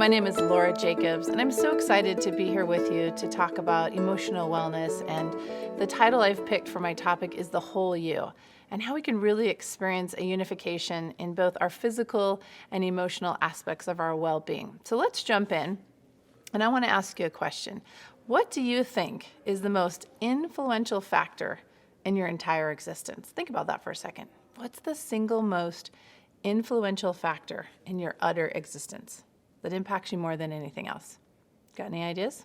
my name is Laura Jacobs, and I'm so excited to be here with you to talk about emotional wellness. And the title I've picked for my topic is The Whole You, and how we can really experience a unification in both our physical and emotional aspects of our well-being. So let's jump in, and I want to ask you a question. What do you think is the most influential factor in your entire existence? Think about that for a second. What's the single most influential factor in your utter existence that impacts you more than anything else? Got any ideas?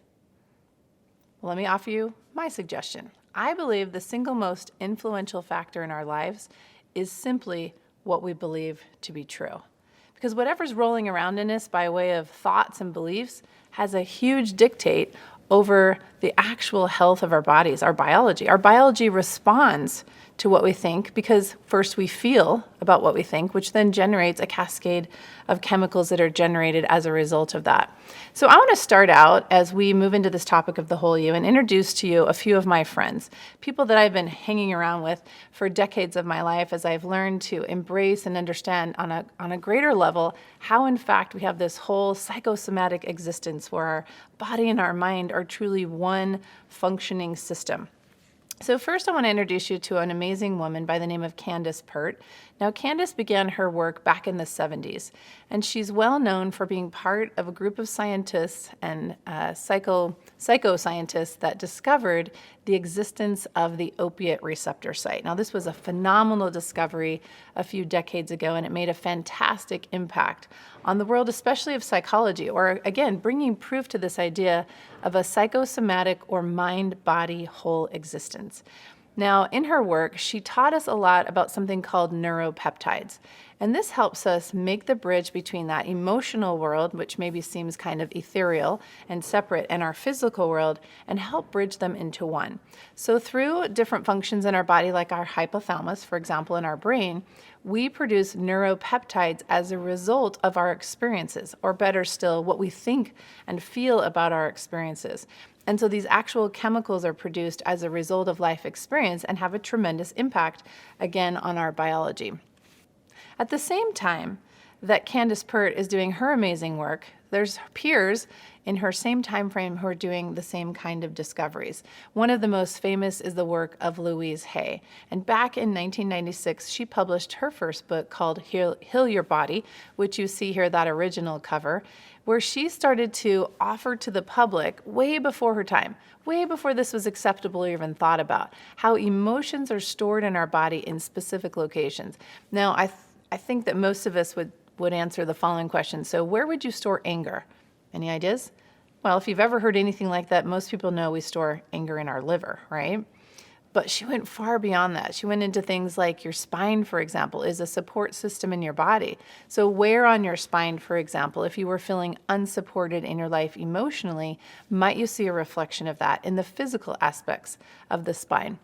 Well, let me offer you my suggestion. I believe the single most influential factor in our lives is simply what we believe to be true. Because whatever's rolling around in us by way of thoughts and beliefs has a huge dictate over the actual health of our bodies, our biology. Our biology responds to what we think because first we feel about what we think, which then generates a cascade of chemicals that are generated as a result of that. So I want to start out as we move into this topic of the whole you and introduce to you a few of my friends, people that I've been hanging around with for decades of my life as I've learned to embrace and understand on a greater level how in fact we have this whole psychosomatic existence where our body and our mind are truly one functioning system. So first I want to introduce you to an amazing woman by the name of Candace Pert. Now Candace began her work back in the 70s, and she's well known for being part of a group of scientists and psychoscientists that discovered the existence of the opiate receptor site. Now this was a phenomenal discovery a few decades ago, and it made a fantastic impact on the world, especially of psychology, or again, bringing proof to this idea of a psychosomatic or mind-body whole existence. Now, in her work, she taught us a lot about something called neuropeptides. And this helps us make the bridge between that emotional world, which maybe seems kind of ethereal and separate, and our physical world, and help bridge them into one. So through different functions in our body, like our hypothalamus, for example, in our brain, we produce neuropeptides as a result of our experiences, or better still, what we think and feel about our experiences. And so these actual chemicals are produced as a result of life experience and have a tremendous impact, again, on our biology. At the same time that Candace Pert is doing her amazing work, there's peers in her same time frame who are doing the same kind of discoveries. One of the most famous is the work of Louise Hay. And back in 1996, she published her first book called Heal Your Body, which you see here, that original cover, where she started to offer to the public way before her time, way before this was acceptable or even thought about, how emotions are stored in our body in specific locations. Now, I think that most of us would answer the following question. So where would you store anger? Any ideas? Well, if you've ever heard anything like that, most people know we store anger in our liver, right? But she went far beyond that. She went into things like your spine, for example, is a support system in your body. So where on your spine, for example, if you were feeling unsupported in your life emotionally, might you see a reflection of that in the physical aspects of the spine?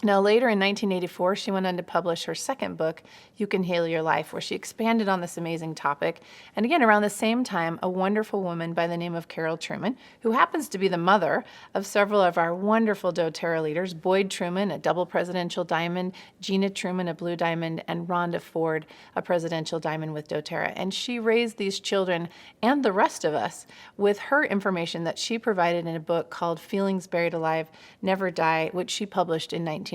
Now, later in 1984, she went on to publish her second book, You Can Heal Your Life, where she expanded on this amazing topic. And again, around the same time, a wonderful woman by the name of Carol Trueman, who happens to be the mother of several of our wonderful doTERRA leaders, Boyd Trueman, a double presidential diamond, Gina Trueman, a blue diamond, and Rhonda Ford, a presidential diamond with doTERRA. And she raised these children and the rest of us with her information that she provided in a book called Feelings Buried Alive, Never Die, which she published in 1991.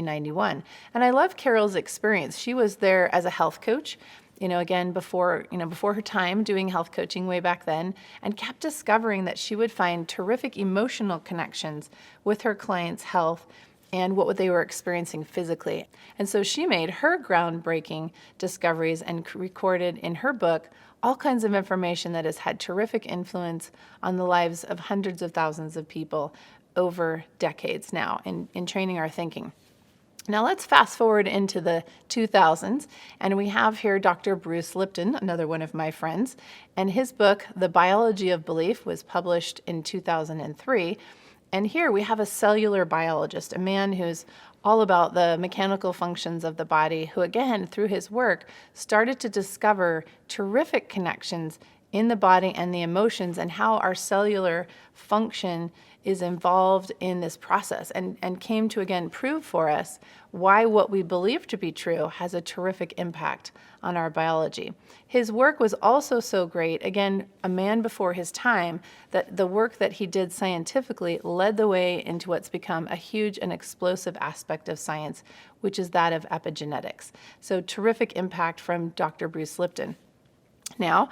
And I love Carol's experience. She was there as a health coach, again, before her time doing health coaching way back then, and kept discovering that she would find terrific emotional connections with her clients' health and what they were experiencing physically. And so she made her groundbreaking discoveries and recorded in her book all kinds of information that has had terrific influence on the lives of hundreds of thousands of people over decades now in training our thinking. Now let's fast forward into the 2000s, and we have here Dr. Bruce Lipton, another one of my friends, and his book, The Biology of Belief, was published in 2003. And here we have a cellular biologist, a man who's all about the mechanical functions of the body, who again, through his work, started to discover terrific connections in the body and the emotions and how our cellular function is involved in this process and came to again prove for us why what we believe to be true has a terrific impact on our biology. His work was also so great, again, a man before his time, that the work that he did scientifically led the way into what's become a huge and explosive aspect of science, which is that of epigenetics. So terrific impact from Dr. Bruce Lipton. Now,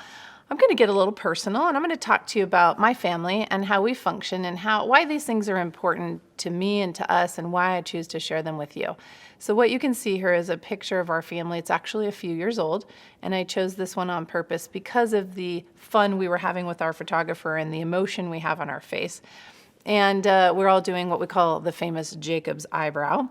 I'm going to get a little personal, and I'm going to talk to you about my family and how we function and why these things are important to me and to us and why I choose to share them with you. So what you can see here is a picture of our family. It's actually a few years old, and I chose this one on purpose because of the fun we were having with our photographer and the emotion we have on our face. And we're all doing what we call the famous Jacob's eyebrow.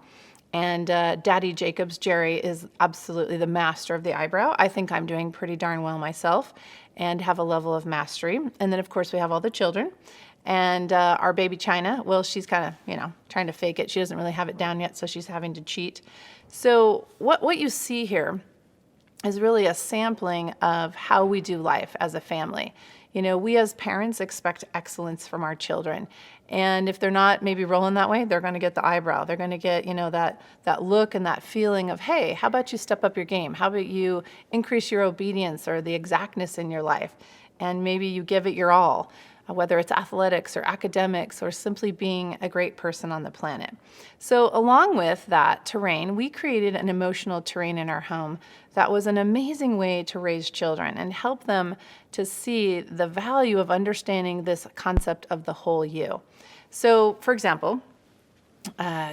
And Daddy Jacobs, Jerry, is absolutely the master of the eyebrow. I think I'm doing pretty darn well myself and have a level of mastery. And then, of course, we have all the children. And our baby China, well, she's kind of, trying to fake it. She doesn't really have it down yet, so she's having to cheat. So what you see here is really a sampling of how we do life as a family. We as parents expect excellence from our children. And if they're not maybe rolling that way, they're going to get the eyebrow. They're going to get, that look and that feeling of, hey, how about you step up your game? How about you increase your obedience or the exactness in your life? And maybe you give it your all, whether it's athletics or academics or simply being a great person on the planet. So along with that terrain, we created an emotional terrain in our home that was an amazing way to raise children and help them to see the value of understanding this concept of the whole you. So, for example,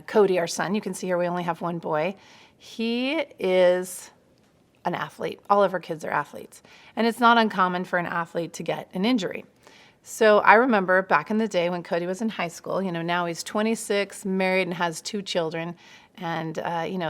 Cody, our son, you can see here we only have one boy. He is an athlete. All of our kids are athletes. And it's not uncommon for an athlete to get an injury. So I remember back in the day when Cody was in high school, now he's 26, married and has 2 children and,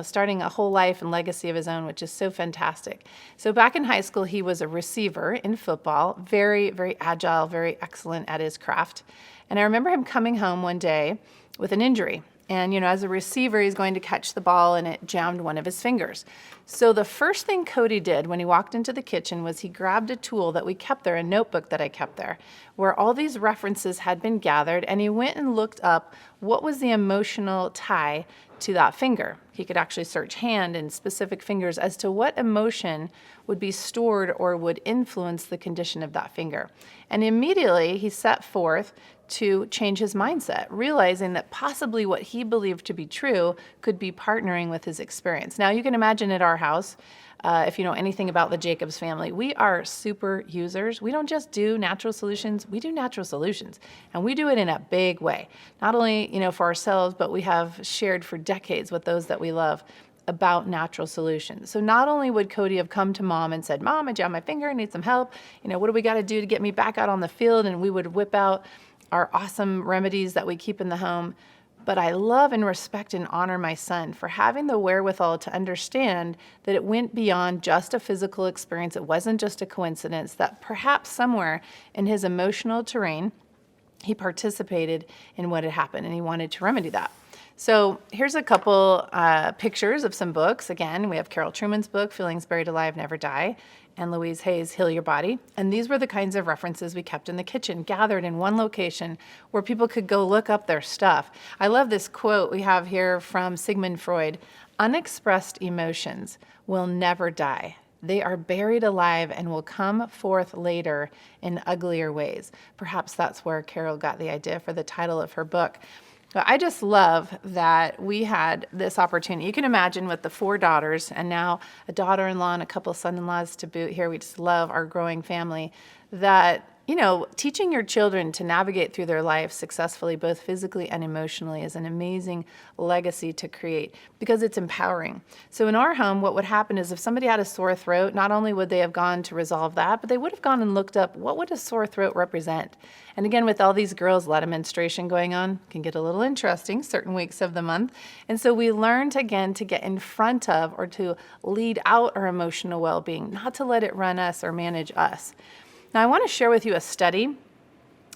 starting a whole life and legacy of his own, which is so fantastic. So back in high school, he was a receiver in football, very, very agile, very excellent at his craft. And I remember him coming home one day with an injury. And, as a receiver, he's going to catch the ball and it jammed one of his fingers. So the first thing Cody did when he walked into the kitchen was he grabbed a tool that we kept there, a notebook that I kept there, where all these references had been gathered, and he went and looked up what was the emotional tie to that finger. He could actually search hand and specific fingers as to what emotion would be stored or would influence the condition of that finger. And immediately he set forth to change his mindset, realizing that possibly what he believed to be true could be partnering with his experience. Now, you can imagine at our house, if you know anything about the Jacobs family, we are super users. We don't just do natural solutions, we do natural solutions. And we do it in a big way. Not only, for ourselves, but we have shared for decades with those that we love about natural solutions. So not only would Cody have come to Mom and said, Mom, I jammed my finger, I need some help. What do we got to do to get me back out on the field? And we would whip out our awesome remedies that we keep in the home. But I love and respect and honor my son for having the wherewithal to understand that it went beyond just a physical experience. It wasn't just a coincidence, that perhaps somewhere in his emotional terrain, he participated in what had happened and he wanted to remedy that. So here's a couple pictures of some books. Again, we have Carol Truman's book, Feelings Buried Alive Never Die, and Louise Hay's Heal Your Body. And these were the kinds of references we kept in the kitchen, gathered in one location where people could go look up their stuff. I love this quote we have here from Sigmund Freud: "Unexpressed emotions will never die. They are buried alive and will come forth later in uglier ways." Perhaps that's where Carol got the idea for the title of her book. But I just love that we had this opportunity. You can imagine with the 4 daughters and now a daughter-in-law and a couple of son-in-laws to boot here. We just love our growing family. That, teaching your children to navigate through their life successfully, both physically and emotionally, is an amazing legacy to create because it's empowering. So in our home, what would happen is if somebody had a sore throat, not only would they have gone to resolve that, but they would have gone and looked up what would a sore throat represent. And again, with all these girls, a lot of menstruation going on, can get a little interesting certain weeks of the month. And so we learned again to get in front of or to lead out our emotional well-being, not to let it run us or manage us. Now, I want to share with you a study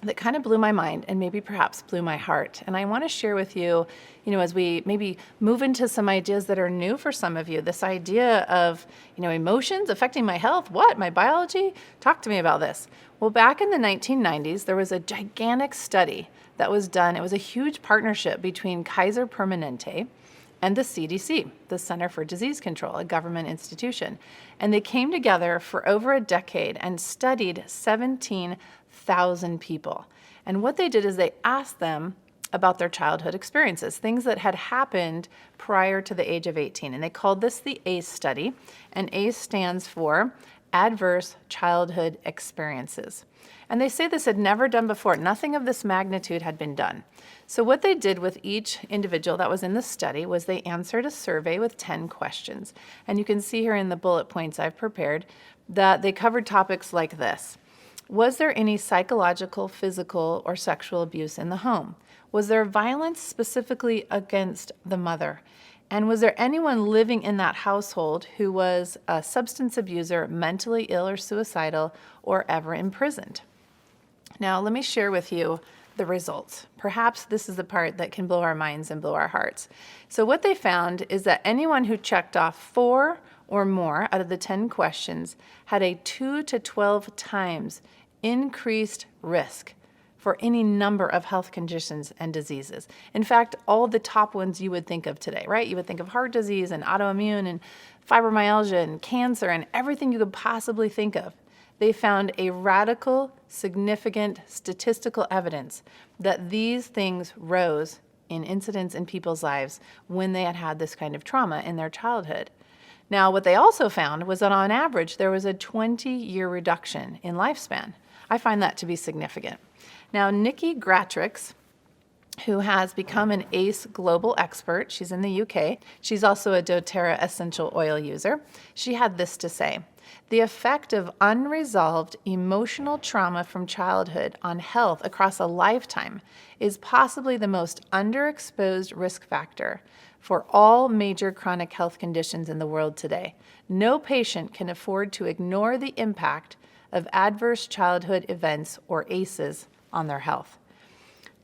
that kind of blew my mind and maybe perhaps blew my heart. And I want to share with you, as we maybe move into some ideas that are new for some of you, this idea of, emotions affecting my health. What? My biology? Talk to me about this. Well, back in the 1990s, there was a gigantic study that was done. It was a huge partnership between Kaiser Permanente and the CDC, the Center for Disease Control, a government institution. And they came together for over a decade and studied 17,000 people. And what they did is they asked them about their childhood experiences, things that had happened prior to the age of 18. And they called this the ACE study. And ACE stands for Adverse Childhood Experiences. And they say this had never done before. Nothing of this magnitude had been done. So what they did with each individual that was in the study was they answered a survey with 10 questions. And you can see here in the bullet points I've prepared that they covered topics like this. Was there any psychological, physical, or sexual abuse in the home? Was there violence specifically against the mother? And was there anyone living in that household who was a substance abuser, mentally ill or suicidal, or ever imprisoned? Now, let me share with you the results. Perhaps this is the part that can blow our minds and blow our hearts. So what they found is that anyone who checked off 4 or more out of the 10 questions had a 2 to 12 times increased risk for any number of health conditions and diseases. In fact, all the top ones you would think of today, right? You would think of heart disease and autoimmune and fibromyalgia and cancer and everything you could possibly think of. They found a radical, significant statistical evidence that these things rose in incidence in people's lives when they had had this kind of trauma in their childhood. Now, what they also found was that on average, there was a 20-year reduction in lifespan. I find that to be significant. Now, Nikki Gratrix, who has become an ACE global expert, she's in the UK, she's also a doTERRA essential oil user, she had this to say: the effect of unresolved emotional trauma from childhood on health across a lifetime is possibly the most underexposed risk factor for all major chronic health conditions in the world today. No patient can afford to ignore the impact of adverse childhood events, or ACEs, on their health.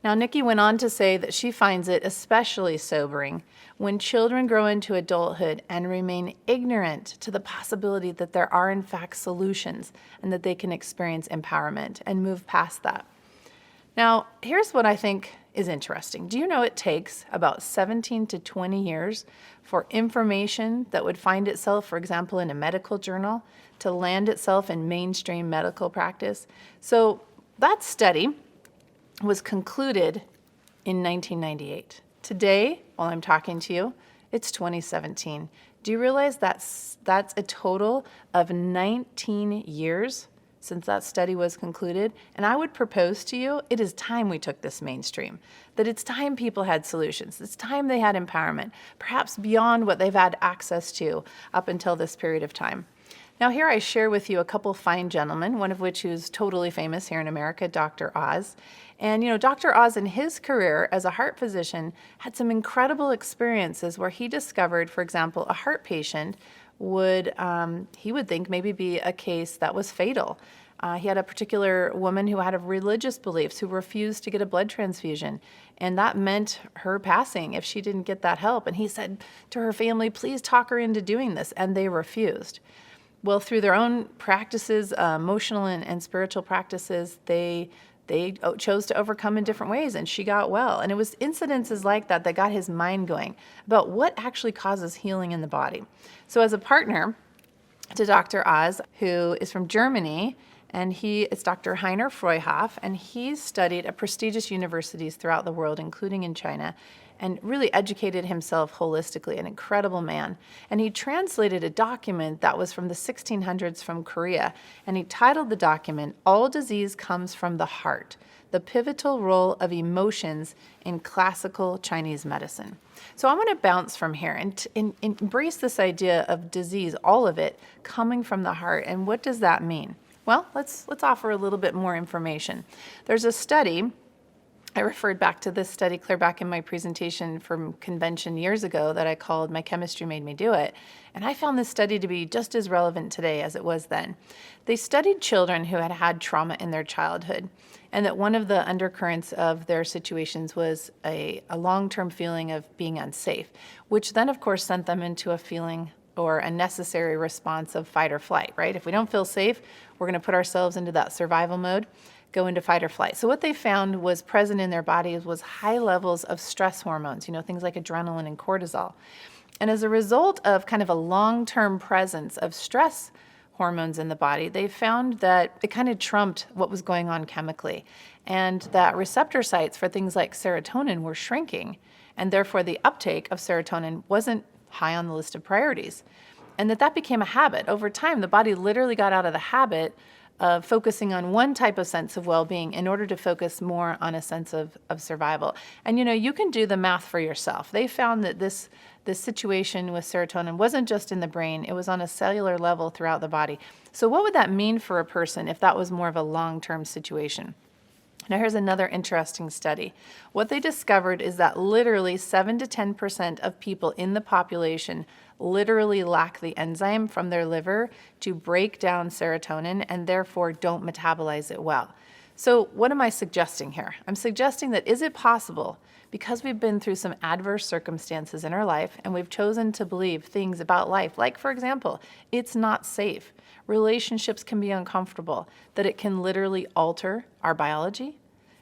Now, Nikki went on to say that she finds it especially sobering when children grow into adulthood and remain ignorant to the possibility that there are, in fact, solutions and that they can experience empowerment and move past that. Now, here's what I think is interesting. Do you know it takes about 17 to 20 years for information that would find itself, for example, in a medical journal, to land itself in mainstream medical practice? So that study was concluded in 1998. Today, while I'm talking to you, it's 2017. Do you realize that's a total of 19 years since that study was concluded? And I would propose to you, it is time we took this mainstream, that it's time people had solutions. It's time they had empowerment, perhaps beyond what they've had access to up until this period of time. Now, here I share with you a couple fine gentlemen, one of which is totally famous here in America, Dr. Oz. And, Dr. Oz in his career as a heart physician had some incredible experiences where he discovered, for example, a heart patient he would think maybe be a case that was fatal. He had a particular woman who had religious beliefs who refused to get a blood transfusion, and that meant her passing if she didn't get that help. And he said to her family, please talk her into doing this, and they refused. Well, through their own practices, emotional and spiritual practices, they chose to overcome in different ways, and she got well. And it was incidences like that that got his mind going about what actually causes healing in the body. So as a partner to Dr. Oz, who is from Germany, and it's Dr. Heiner Freuhoff, and he's studied at prestigious universities throughout the world, including in China, and really educated himself holistically, an incredible man. And he translated a document that was from the 1600s from Korea, and he titled the document, All Disease Comes from the Heart, the Pivotal Role of Emotions in Classical Chinese Medicine. So I'm going to bounce from here and embrace this idea of disease, all of it, coming from the heart. And what does that mean? Well, let's offer a little bit more information. There's a study. I referred back to this study clear back in my presentation from convention years ago that I called My Chemistry Made Me Do It. And I found this study to be just as relevant today as it was then. They studied children who had had trauma in their childhood, and that one of the undercurrents of their situations was a long-term feeling of being unsafe, which then, of course, sent them into a feeling or a necessary response of fight or flight, right? If we don't feel safe, we're going to put ourselves into that survival mode. go into fight or flight. So what they found was present in their bodies was high levels of stress hormones, things like adrenaline and cortisol. And as a result of kind of a long-term presence of stress hormones in the body, they found that it kind of trumped what was going on chemically, and that receptor sites for things like serotonin were shrinking, and therefore the uptake of serotonin wasn't high on the list of priorities. And that became a habit. Over time, the body literally got out of the habit of focusing on one type of sense of well-being in order to focus more on a sense of survival. And you can do the math for yourself. They found that this situation with serotonin wasn't just in the brain, it was on a cellular level throughout the body. So what would that mean for a person if that was more of a long-term situation? Now here's another interesting study. What they discovered is that literally 7 to 10% of people in the population literally lack the enzyme from their liver to break down serotonin and therefore don't metabolize it well. So what am I suggesting here? I'm suggesting that is it possible, because we've been through some adverse circumstances in our life and we've chosen to believe things about life, like for example, it's not safe, relationships can be uncomfortable, that it can literally alter our biology?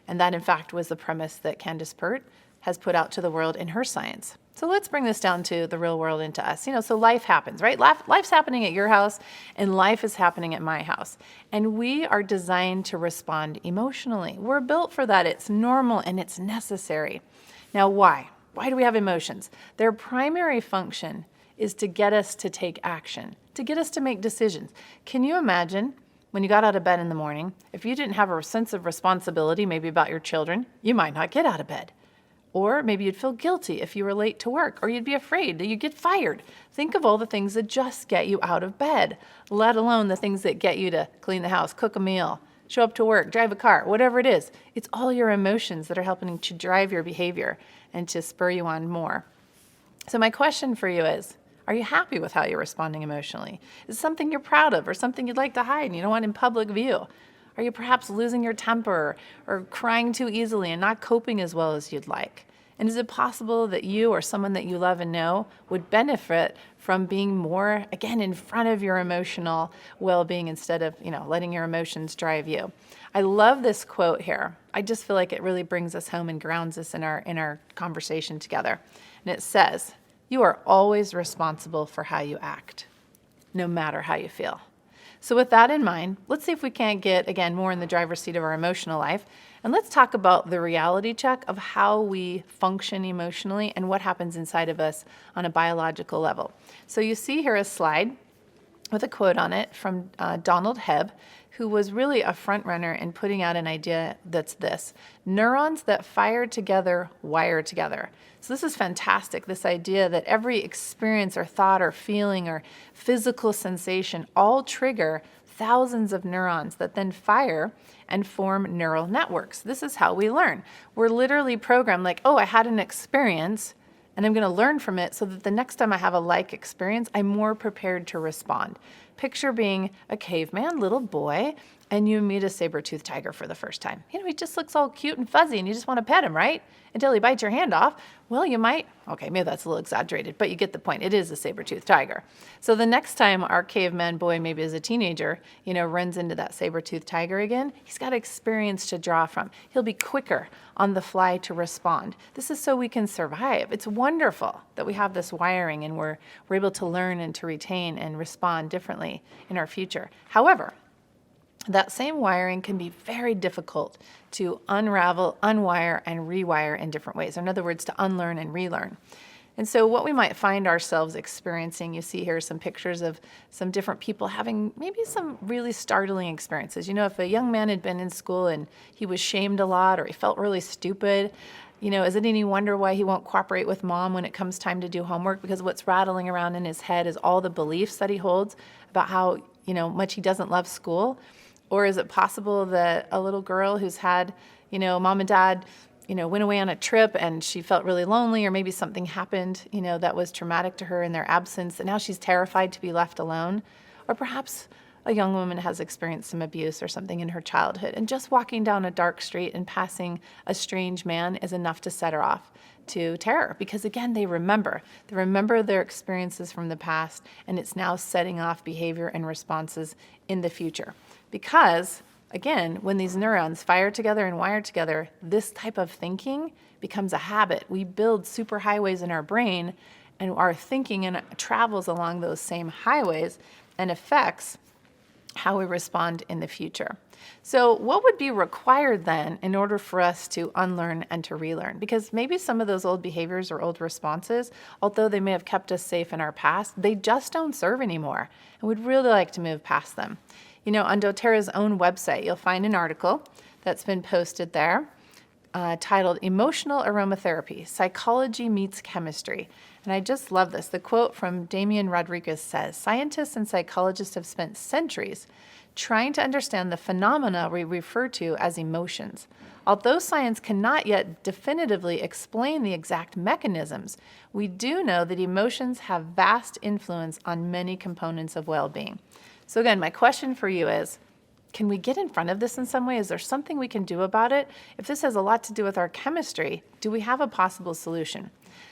And that in fact was the premise that Candace Pert has put out to the world in her science. So let's bring this down to the real world and to us. So life happens, right? Life's happening at your house and life is happening at my house. And we are designed to respond emotionally. We're built for that. It's normal and it's necessary. Now, why? Why do we have emotions? Their primary function is to get us to take action, to get us to make decisions. Can you imagine when you got out of bed in the morning, if you didn't have a sense of responsibility, maybe about your children, you might not get out of bed. Or maybe you'd feel guilty if you were late to work, or you'd be afraid that you'd get fired. Think of all the things that just get you out of bed, let alone the things that get you to clean the house, cook a meal, show up to work, drive a car, whatever it is. It's all your emotions that are helping to drive your behavior and to spur you on more. So my question for you is, are you happy with how you're responding emotionally? Is it something you're proud of or something you'd like to hide and you don't want in public view? Are you perhaps losing your temper or crying too easily and not coping as well as you'd like? And is it possible that you or someone that you love and know would benefit from being more, again, in front of your emotional well-being instead of, letting your emotions drive you? I love this quote here. I just feel like it really brings us home and grounds us in our conversation together. And it says, "You are always responsible for how you act, no matter how you feel." So with that in mind, let's see if we can't get, again, more in the driver's seat of our emotional life. And let's talk about the reality check of how we function emotionally and what happens inside of us on a biological level. So you see here a slide with a quote on it from Donald Hebb, who was really a front runner in putting out an idea that's this: neurons that fire together wire together. So this is fantastic, this idea that every experience or thought or feeling or physical sensation all trigger thousands of neurons that then fire and form neural networks. This is how we learn. We're literally programmed like, oh, I had an experience and I'm going to learn from it so that the next time I have a like experience, I'm more prepared to respond. Picture being a caveman, little boy, and you meet a saber-toothed tiger for the first time. He just looks all cute and fuzzy and you just want to pet him, right? Until he bites your hand off. Well, you might, okay, maybe that's a little exaggerated, but you get the point. It is a saber-toothed tiger. So the next time our caveman boy, maybe as a teenager, runs into that saber-toothed tiger again, he's got experience to draw from. He'll be quicker on the fly to respond. This is so we can survive. It's wonderful that we have this wiring and we're able to learn and to retain and respond differently in our future. However, that same wiring can be very difficult to unravel, unwire, and rewire in different ways. In other words, to unlearn and relearn. And so what we might find ourselves experiencing, you see here some pictures of some different people having maybe some really startling experiences. If a young man had been in school and he was shamed a lot or he felt really stupid, is it any wonder why he won't cooperate with mom when it comes time to do homework? Because what's rattling around in his head is all the beliefs that he holds about how, much he doesn't love school. Or is it possible that a little girl who's had, mom and dad, went away on a trip and she felt really lonely, or maybe something happened, that was traumatic to her in their absence, and now she's terrified to be left alone? Or perhaps a young woman has experienced some abuse or something in her childhood, and just walking down a dark street and passing a strange man is enough to set her off to terror, because again, they remember their experiences from the past, and it's now setting off behavior and responses in the future. Because again, when these neurons fire together and wire together, this type of thinking becomes a habit. We build superhighways in our brain, and our thinking and travels along those same highways and affects how we respond in the future. So what would be required then in order for us to unlearn and to relearn? Because maybe some of those old behaviors or old responses, although they may have kept us safe in our past, they just don't serve anymore, and we'd really like to move past them. On doTERRA's own website, you'll find an article that's been posted there titled Emotional Aromatherapy, Psychology Meets Chemistry. And I just love this. The quote from Damian Rodriguez says, "Scientists and psychologists have spent centuries trying to understand the phenomena we refer to as emotions. Although science cannot yet definitively explain the exact mechanisms, we do know that emotions have vast influence on many components of well-being." So again, my question for you is, can we get in front of this in some way? Is there something we can do about it? If this has a lot to do with our chemistry, do we have a possible solution?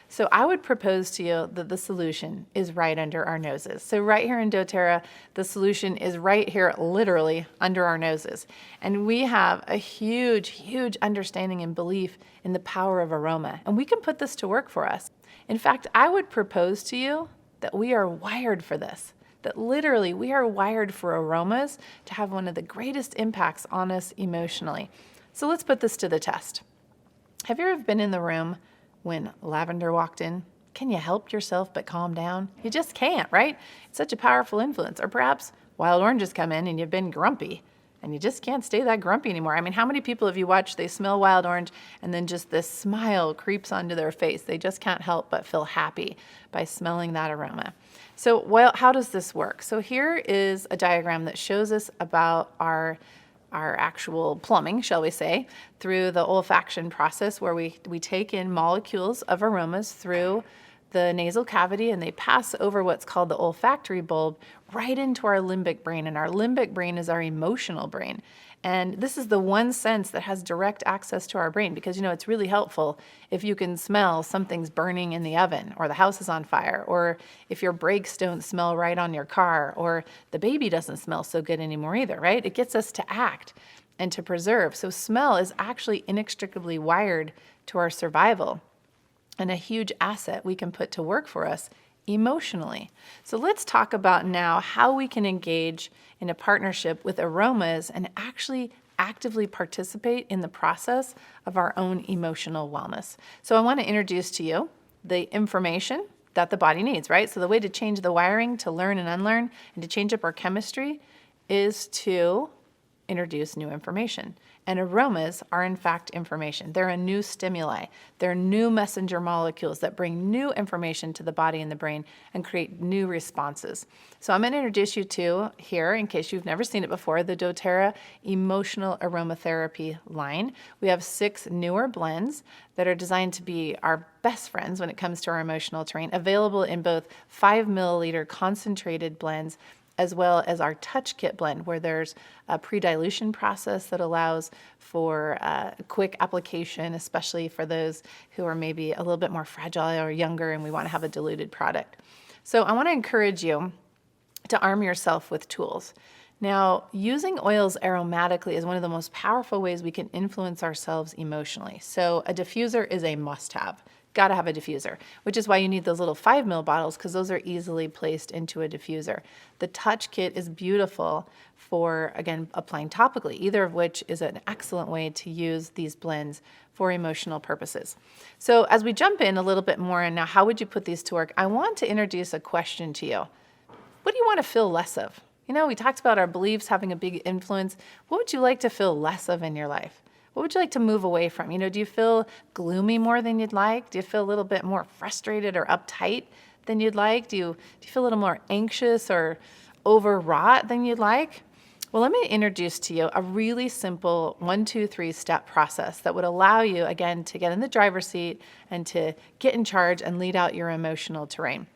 So I would propose to you that the solution is right under our noses. So right here in doTERRA, the solution is right here, literally under our noses. And we have a huge, huge understanding and belief in the power of aroma. And we can put this to work for us. In fact, I would propose to you that we are wired for this. That literally we are wired for aromas to have one of the greatest impacts on us emotionally. So let's put this to the test. Have you ever been in the room when lavender walked in? Can you help yourself but calm down? You just can't, right? It's such a powerful influence. Or perhaps wild oranges come in and you've been grumpy and you just can't stay that grumpy anymore. I mean, how many people have you watched, they smell wild orange and then just this smile creeps onto their face. They just can't help but feel happy by smelling that aroma. So, how does this work? So here is a diagram that shows us about our actual plumbing, shall we say, through the olfaction process, where we take in molecules of aromas through the nasal cavity and they pass over what's called the olfactory bulb right into our limbic brain. And our limbic brain is our emotional brain. And this is the one sense that has direct access to our brain because, it's really helpful if you can smell something's burning in the oven or the house is on fire, or if your brakes don't smell right on your car, or the baby doesn't smell so good anymore either, right? It gets us to act and to preserve. So smell is actually inextricably wired to our survival and a huge asset we can put to work for us emotionally. So let's talk about now how we can engage in a partnership with aromas and actually actively participate in the process of our own emotional wellness. So I want to introduce to you the information that the body needs, right? So the way to change the wiring, to learn and unlearn, and to change up our chemistry is to introduce new information. And aromas are in fact information. They're a new stimuli. They're new messenger molecules that bring new information to the body and the brain and create new responses. So I'm going to introduce you to here, in case you've never seen it before, the doTERRA Emotional Aromatherapy line. We have 6 newer blends that are designed to be our best friends when it comes to our emotional terrain, available in both 5 milliliter concentrated blends as well as our Touch Kit blend, where there's a pre-dilution process that allows for quick application, especially for those who are maybe a little bit more fragile or younger and we want to have a diluted product. So I want to encourage you to arm yourself with tools. Now, using oils aromatically is one of the most powerful ways we can influence ourselves emotionally. So a diffuser is a must-have. Got to have a diffuser, which is why you need those little 5 ml bottles, because those are easily placed into a diffuser. The Touch Kit is beautiful for, again, applying topically, either of which is an excellent way to use these blends for emotional purposes. So as we jump in a little bit more, and now how would you put these to work? I want to introduce a question to you. What do you want to feel less of? We talked about our beliefs having a big influence. What would you like to feel less of in your life? What would you like to move away from? Do you feel gloomy more than you'd like? Do you feel a little bit more frustrated or uptight than you'd like? Do you feel a little more anxious or overwrought than you'd like? Well, let me introduce to you a really simple 1, 2, 3 step process that would allow you, again, to get in the driver's seat and to get in charge and lead out your emotional terrain.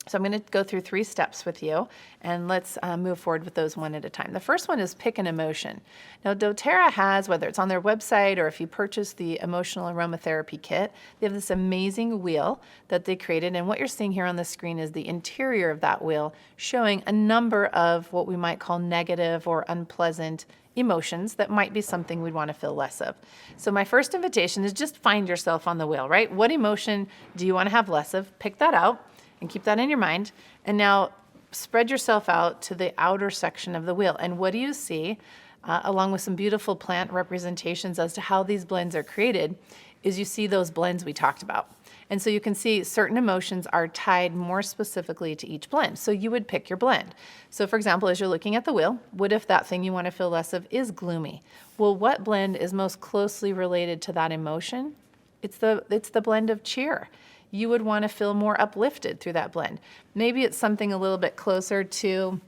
So I'm going to go through 3 steps with you, and let's move forward with those one at a time. The first one is pick an emotion. Now, doTERRA has, whether it's on their website or if you purchase the emotional aromatherapy kit, they have this amazing wheel that they created. And what you're seeing here on the screen is the interior of that wheel showing a number of what we might call negative or unpleasant emotions that might be something we'd want to feel less of. So my first invitation is just find yourself on the wheel, right? What emotion do you want to have less of? Pick that out and keep that in your mind. And now spread yourself out to the outer section of the wheel. And what do you see, along with some beautiful plant representations as to how these blends are created, is you see those blends we talked about. And so you can see certain emotions are tied more specifically to each blend. So you would pick your blend. So for example, as you're looking at the wheel, what if that thing you want to feel less of is gloomy? Well, what blend is most closely related to that emotion? It's the blend of cheer. You would want to feel more uplifted through that blend. Maybe it's something a little bit closer to,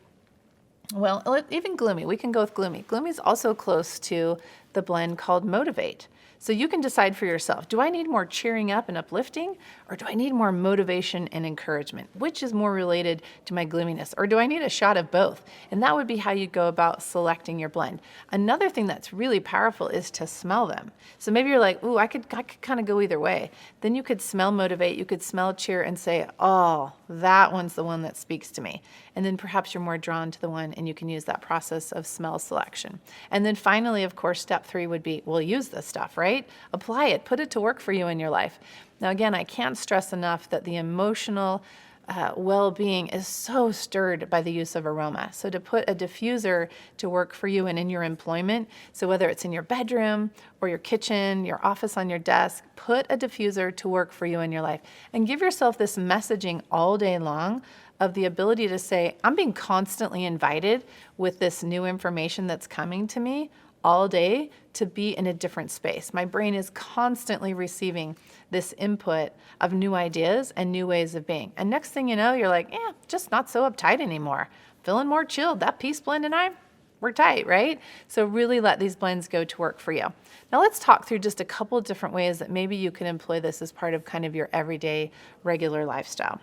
well, even gloomy. We can go with gloomy. Gloomy is also close to the blend called motivate. So you can decide for yourself, do I need more cheering up and uplifting, or do I need more motivation and encouragement? Which is more related to my gloominess? Or do I need a shot of both? And that would be how you go about selecting your blend. Another thing that's really powerful is to smell them. So maybe you're like, ooh, I could kind of go either way. Then you could smell motivate, you could smell cheer and say, oh, that one's the one that speaks to me. And then perhaps you're more drawn to the one, and you can use that process of smell selection. And then finally, of course, step 3 would be, well, use this stuff, right? Apply it, put it to work for you in your life. Now, again, I can't stress enough that the emotional well-being is so stirred by the use of aroma. So to put a diffuser to work for you and in your employment, so whether it's in your bedroom or your kitchen, your office, on your desk, put a diffuser to work for you in your life and give yourself this messaging all day long of the ability to say, I'm being constantly invited with this new information that's coming to me all day to be in a different space. My brain is constantly receiving this input of new ideas and new ways of being. And next thing you know, you're like, just not so uptight anymore. Feeling more chilled. That peace blend and I, we're tight, right? So really let these blends go to work for you. Now let's talk through just a couple different ways that maybe you can employ this as part of kind of your everyday regular lifestyle.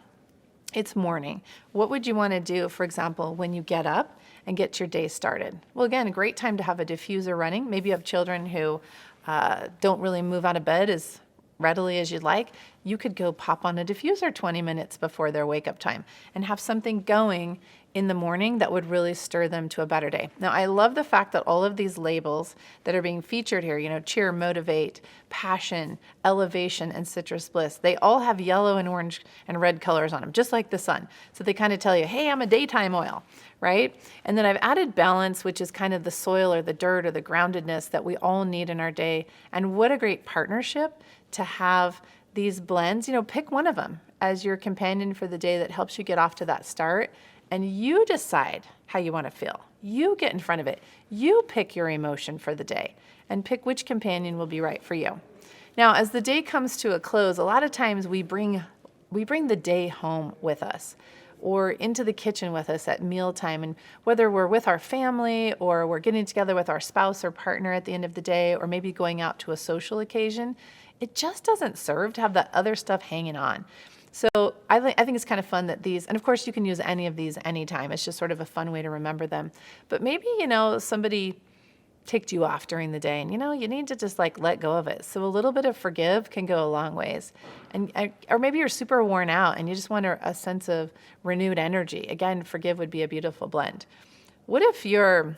It's morning. What would you want to do, for example, when you get up and get your day started? Well, again, a great time to have a diffuser running. Maybe you have children who don't really move out of bed as readily as you'd like. You could go pop on a diffuser 20 minutes before their wake up time and have something going in the morning that would really stir them to a better day. Now, I love the fact that all of these labels that are being featured here, cheer, motivate, passion, elevation, and citrus bliss, they all have yellow and orange and red colors on them, just like the sun. So they kind of tell you, hey, I'm a daytime oil, right? And then I've added balance, which is kind of the soil or the dirt or the groundedness that we all need in our day. And what a great partnership to have these blends. Pick one of them as your companion for the day that helps you get off to that start. And you decide how you want to feel. You get in front of it. You pick your emotion for the day and pick which companion will be right for you. Now, as the day comes to a close, a lot of times we bring the day home with us or into the kitchen with us at mealtime. And whether we're with our family or we're getting together with our spouse or partner at the end of the day, or maybe going out to a social occasion, it just doesn't serve to have that other stuff hanging on. So I think it's kind of fun that these, and of course you can use any of these anytime. It's just sort of a fun way to remember them. But maybe, somebody ticked you off during the day and, you need to just let go of it. So a little bit of forgive can go a long ways. Or maybe you're super worn out and you just want a sense of renewed energy. Again, forgive would be a beautiful blend. What if you're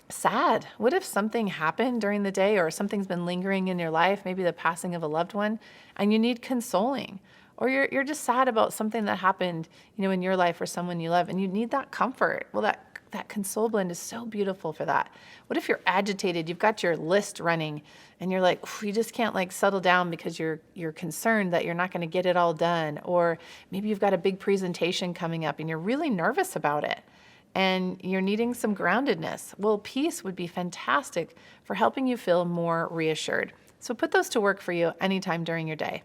sad? What if something happened during the day or something's been lingering in your life, maybe the passing of a loved one, and you need consoling? Or you're just sad about something that happened, in your life or someone you love, and you need that comfort. Well, that console blend is so beautiful for that. What if you're agitated? You've got your list running, and you're like, you just can't settle down because you're concerned that you're not going to get it all done. Or maybe you've got a big presentation coming up, and you're really nervous about it, and you're needing some groundedness. Well, peace would be fantastic for helping you feel more reassured. So put those to work for you anytime during your day.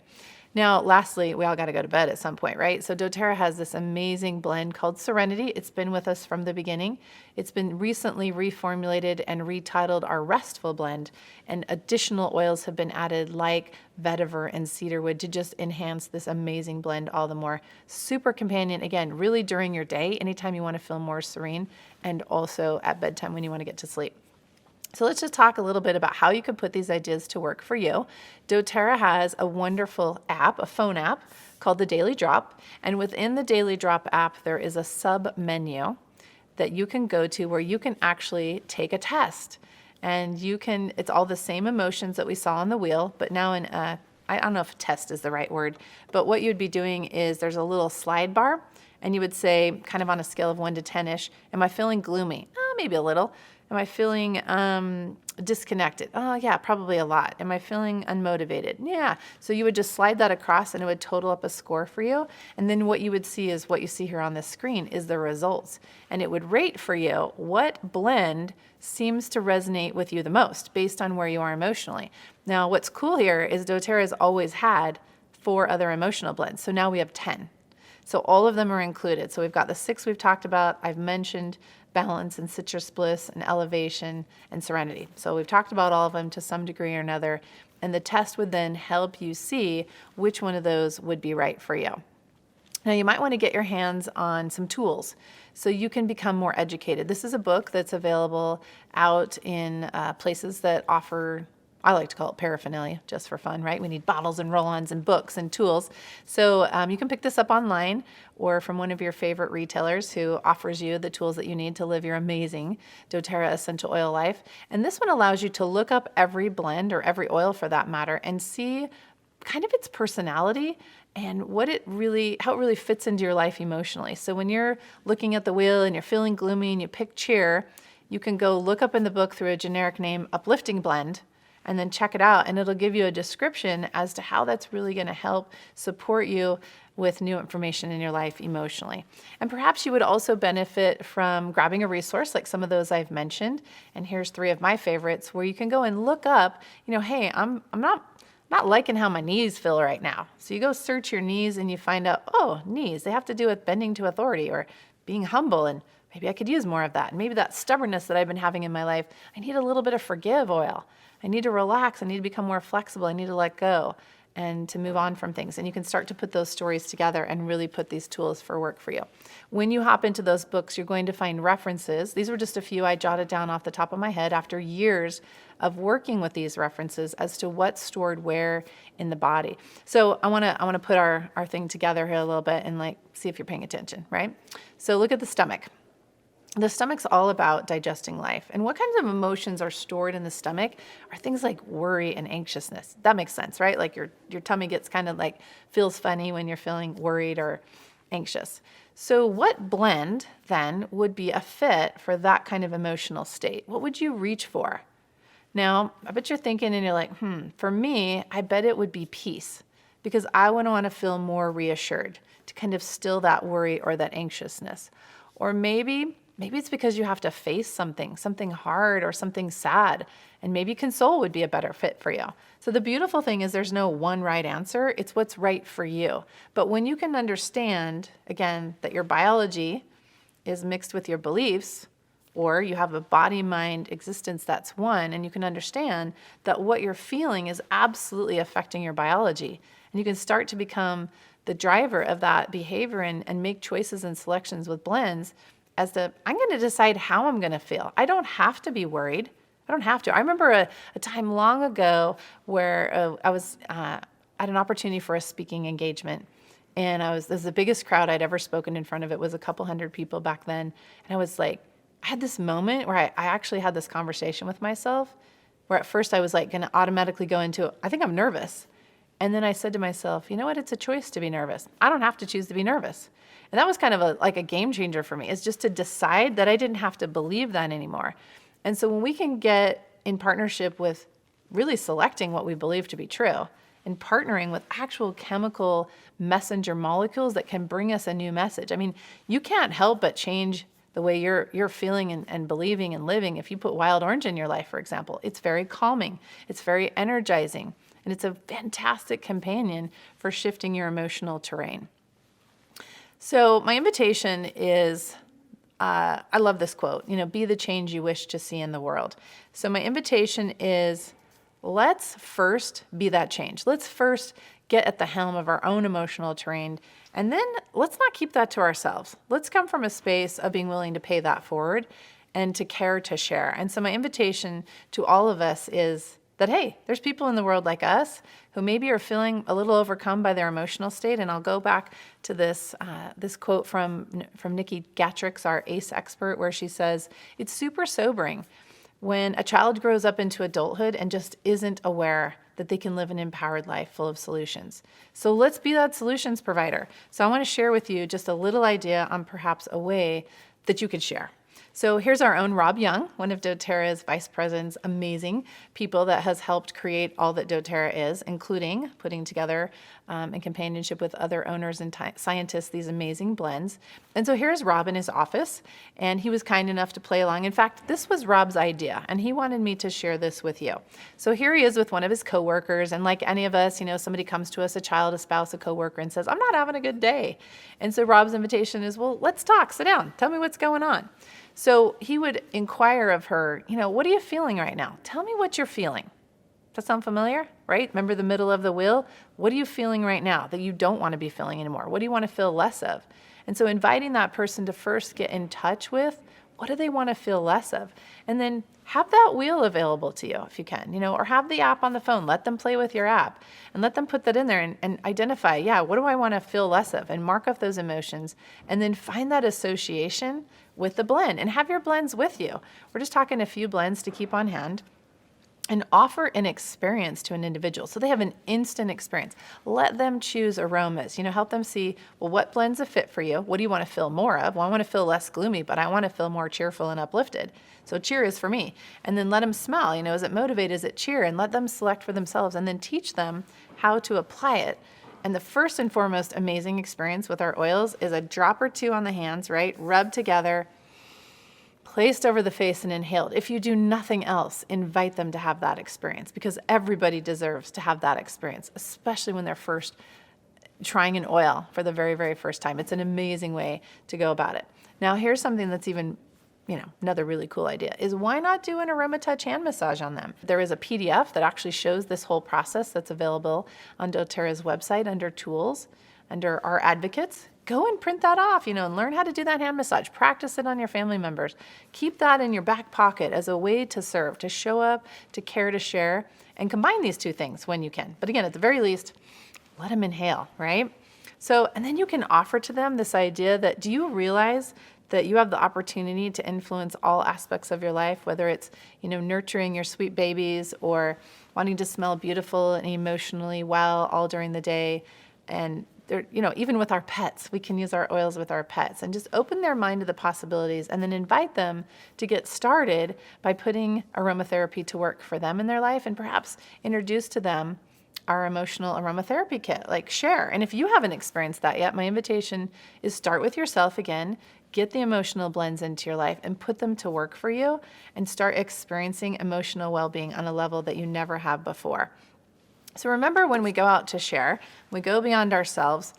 Now, lastly, we all got to go to bed at some point, right? So doTERRA has this amazing blend called Serenity. It's been with us from the beginning. It's been recently reformulated and retitled our Restful Blend, and additional oils have been added like vetiver and cedarwood to just enhance this amazing blend all the more. Super companion, again, really during your day, anytime you want to feel more serene, and also at bedtime when you want to get to sleep. So let's just talk a little bit about how you can put these ideas to work for you. doTERRA has a wonderful app, a phone app called the Daily Drop. And within the Daily Drop app, there is a sub menu that you can go to where you can actually take a test. And it's all the same emotions that we saw on the wheel, but now in I don't know if test is the right word, but what you'd be doing is there's a little slide bar, and you would say, kind of on a scale of 1 to 10-ish, am I feeling gloomy? Maybe a little. Am I feeling disconnected? Oh, yeah, probably a lot. Am I feeling unmotivated? Yeah. So you would just slide that across, and it would total up a score for you. And then what you would see is what you see here on this screen is the results. And it would rate for you what blend seems to resonate with you the most based on where you are emotionally. Now, what's cool here is doTERRA has always had 4 other emotional blends. So now we have 10. So all of them are included. So we've got the 6 we've talked about. I've mentioned Balance and Citrus Bliss and Elevation and Serenity. So we've talked about all of them to some degree or another, and the test would then help you see which one of those would be right for you. Now, you might want to get your hands on some tools so you can become more educated. This is a book that's available out in places that offer, I like to call it paraphernalia, just for fun, right? We need bottles and roll-ons and books and tools. So you can pick this up online or from one of your favorite retailers who offers you the tools that you need to live your amazing doTERRA essential oil life. And this one allows you to look up every blend, or every oil for that matter, and see kind of its personality and how it really fits into your life emotionally. So when you're looking at the wheel and you're feeling gloomy and you pick cheer, you can go look up in the book through a generic name, uplifting blend, and then check it out, and it'll give you a description as to how that's really going to help support you with new information in your life emotionally. And perhaps you would also benefit from grabbing a resource like some of those I've mentioned. And here's 3 of my favorites where you can go and look up, hey, I'm not liking how my knees feel right now. So you go search your knees and you find out, knees, they have to do with bending to authority or being humble, and maybe I could use more of that. And maybe that stubbornness that I've been having in my life, I need a little bit of forgive oil. I need to relax. I need to become more flexible. I need to let go and to move on from things. And you can start to put those stories together and really put these tools for work for you. When you hop into those books, you're going to find references. These were just a few I jotted down off the top of my head after years of working with these references as to what's stored where in the body. So I want to put our thing together here a little bit and see if you're paying attention, right? So look at the stomach. The stomach's all about digesting life. And what kinds of emotions are stored in the stomach are things like worry and anxiousness. That makes sense, right? Like your tummy gets kind of feels funny when you're feeling worried or anxious. So what blend then would be a fit for that kind of emotional state? What would you reach for? Now, I bet you're thinking and you're like, for me, I bet it would be peace, because I would want to feel more reassured to kind of still that worry or that anxiousness. Or maybe it's because you have to face something hard or something sad, and maybe console would be a better fit for you. So the beautiful thing is there's no one right answer. It's what's right for you. But when you can understand, again, that your biology is mixed with your beliefs, or you have a body-mind existence that's one, and you can understand that what you're feeling is absolutely affecting your biology, and you can start to become the driver of that behavior and make choices and selections with blends as to, I'm going to decide how I'm going to feel. I don't have to be worried. I don't have to. I remember a time long ago where I was at an opportunity for a speaking engagement, and this was the biggest crowd I'd ever spoken in front of. It was a couple hundred people back then, and I was I had this moment where I actually had this conversation with myself, where at first I was going to automatically go into, I think I'm nervous. And then I said to myself, you know what? It's a choice to be nervous. I don't have to choose to be nervous. And that was kind of a game changer for me, is just to decide that I didn't have to believe that anymore. And so when we can get in partnership with really selecting what we believe to be true and partnering with actual chemical messenger molecules that can bring us a new message. I mean, you can't help but change the way you're feeling and believing and living if you put wild orange in your life, for example. It's very calming. It's very energizing. And it's a fantastic companion for shifting your emotional terrain. So my invitation is, I love this quote, be the change you wish to see in the world. So my invitation is, let's first be that change. Let's first get at the helm of our own emotional terrain. And then let's not keep that to ourselves. Let's come from a space of being willing to pay that forward and to care to share. And so my invitation to all of us is that, hey, there's people in the world like us who maybe are feeling a little overcome by their emotional state. And I'll go back to this quote from Nikki Gatrix, our ACE expert, where she says, it's super sobering when a child grows up into adulthood and just isn't aware that they can live an empowered life full of solutions. So let's be that solutions provider. So I want to share with you just a little idea on perhaps a way that you could share. So here's our own Rob Young, one of doTERRA's vice presidents, amazing people that has helped create all that doTERRA is, including putting together in companionship with other owners and scientists these amazing blends. And so here's Rob in his office, and he was kind enough to play along. In fact, this was Rob's idea, and he wanted me to share this with you. So here he is with one of his coworkers, and like any of us, somebody comes to us, a child, a spouse, a coworker, and says, I'm not having a good day. And so Rob's invitation is, well, let's talk, sit down, tell me what's going on. So he would inquire of her, what are you feeling right now? Tell me what you're feeling. Does that sound familiar, right? Remember the middle of the wheel? What are you feeling right now that you don't want to be feeling anymore? What do you want to feel less of? And so inviting that person to first get in touch with, what do they want to feel less of? And then have that wheel available to you if you can, or have the app on the phone. Let them play with your app and let them put that in there and identify, what do I want to feel less of? And mark off those emotions and then find that association with the blend and have your blends with you. We're just talking a few blends to keep on hand and offer an experience to an individual so they have an instant experience. Let them choose aromas, help them see, well, what blends a fit for you? What do you want to feel more of? Well, I want to feel less gloomy, but I want to feel more cheerful and uplifted. So cheer is for me. And then let them smell, is it motivate? Is it cheer? And let them select for themselves and then teach them how to apply it. And the first and foremost amazing experience with our oils is a drop or two on the hands, right? Rubbed together, placed over the face and inhaled. If you do nothing else, invite them to have that experience because everybody deserves to have that experience, especially when they're first trying an oil for the very, very first time. It's an amazing way to go about it. Now, here's something that's even another really cool idea is why not do an AromaTouch hand massage on them? There is a PDF that actually shows this whole process that's available on doTERRA's website under tools, under our advocates. Go and print that off, and learn how to do that hand massage. Practice it on your family members. Keep that in your back pocket as a way to serve, to show up, to care, to share, and combine these two things when you can. But again, at the very least, let them inhale, right? So, and then you can offer to them this idea that, do you realize that you have the opportunity to influence all aspects of your life, whether it's, nurturing your sweet babies or wanting to smell beautiful and emotionally well all during the day. And even with our pets, we can use our oils with our pets and just open their mind to the possibilities and then invite them to get started by putting aromatherapy to work for them in their life and perhaps introduce to them our emotional aromatherapy kit, like share. And if you haven't experienced that yet, my invitation is start with yourself again, get the emotional blends into your life and put them to work for you and start experiencing emotional well-being on a level that you never have before. So remember, when we go out to share, we go beyond ourselves,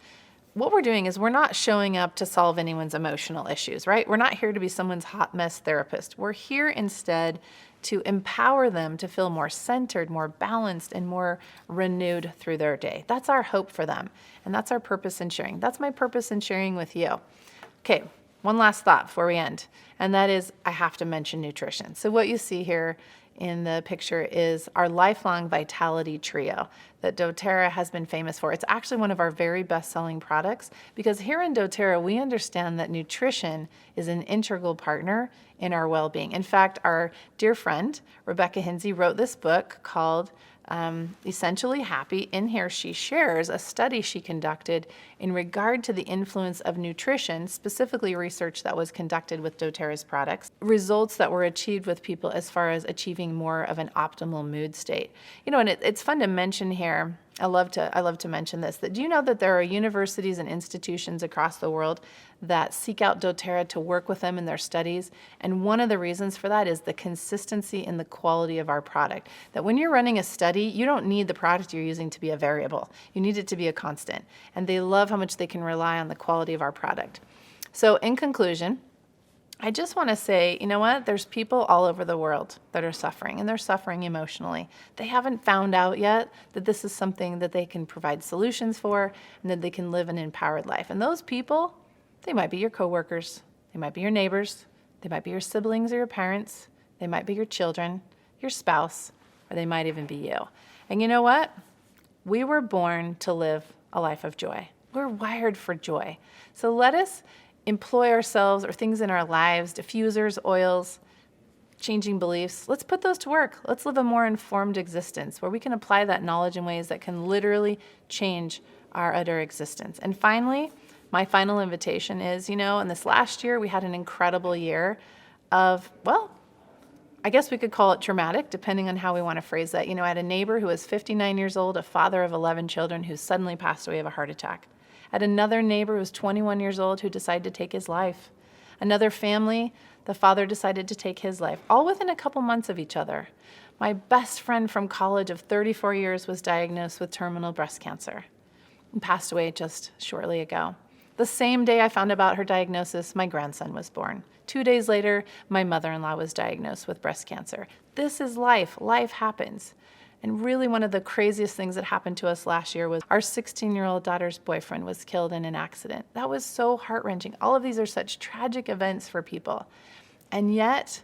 what we're doing is we're not showing up to solve anyone's emotional issues, right? We're not here to be someone's hot mess therapist. We're here instead to empower them to feel more centered, more balanced, and more renewed through their day. That's our hope for them, and that's our purpose in sharing. That's my purpose in sharing with you. Okay, one last thought before we end, and that is I have to mention nutrition. So what you see here in the picture is our Lifelong Vitality Trio that doTERRA has been famous for. It's actually one of our very best-selling products because here in doTERRA, we understand that nutrition is an integral partner in our well-being. In fact, our dear friend, Rebecca Hinsey, wrote this book called Essentially Happy. In here, she shares a study she conducted in regard to the influence of nutrition, specifically research that was conducted with doTERRA's products, results that were achieved with people as far as achieving more of an optimal mood state. And it's fun to mention here I love to mention this, that do you know that there are universities and institutions across the world that seek out doTERRA to work with them in their studies? And one of the reasons for that is the consistency in the quality of our product. That when you're running a study, you don't need the product you're using to be a variable. You need it to be a constant. And they love how much they can rely on the quality of our product. So in conclusion, I just want to say, you know what? There's people all over the world that are suffering, and they're suffering emotionally. They haven't found out yet that this is something that they can provide solutions for and that they can live an empowered life. And those people, they might be your coworkers, they might be your neighbors, they might be your siblings or your parents, they might be your children, your spouse, or they might even be you. And you know what? We were born to live a life of joy. We're wired for joy. So let us employ ourselves or things in our lives, diffusers, oils, changing beliefs. Let's put those to work. Let's live a more informed existence where we can apply that knowledge in ways that can literally change our utter existence. And finally, my final invitation is, in this last year, we had an incredible year of, well, I guess we could call it traumatic, depending on how we want to phrase that. I had a neighbor who was 59 years old, a father of 11 children, who suddenly passed away of a heart attack. I had another neighbor who was 21 years old who decided to take his life. Another family, the father decided to take his life, all within a couple months of each other. My best friend from college of 34 years was diagnosed with terminal breast cancer and passed away just shortly ago. The same day I found about her diagnosis, my grandson was born. 2 days later, my mother-in-law was diagnosed with breast cancer. This is life. Life happens. And really one of the craziest things that happened to us last year was our 16-year-old daughter's boyfriend was killed in an accident. That was so heart-wrenching. All of these are such tragic events for people. And yet,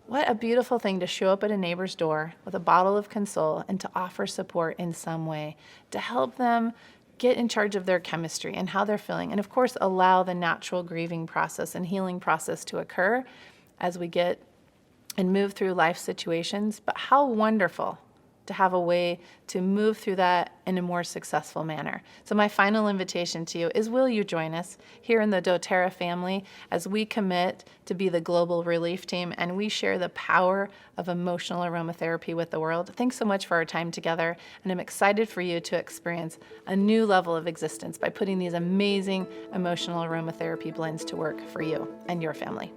what a beautiful thing to show up at a neighbor's door with a bottle of Console and to offer support in some way, to help them get in charge of their chemistry and how they're feeling. And of course, allow the natural grieving process and healing process to occur as we get and move through life situations. But how wonderful to have a way to move through that in a more successful manner. So my final invitation to you is, will you join us here in the doTERRA family as we commit to be the global relief team and we share the power of emotional aromatherapy with the world? Thanks so much for our time together, and I'm excited for you to experience a new level of existence by putting these amazing emotional aromatherapy blends to work for you and your family.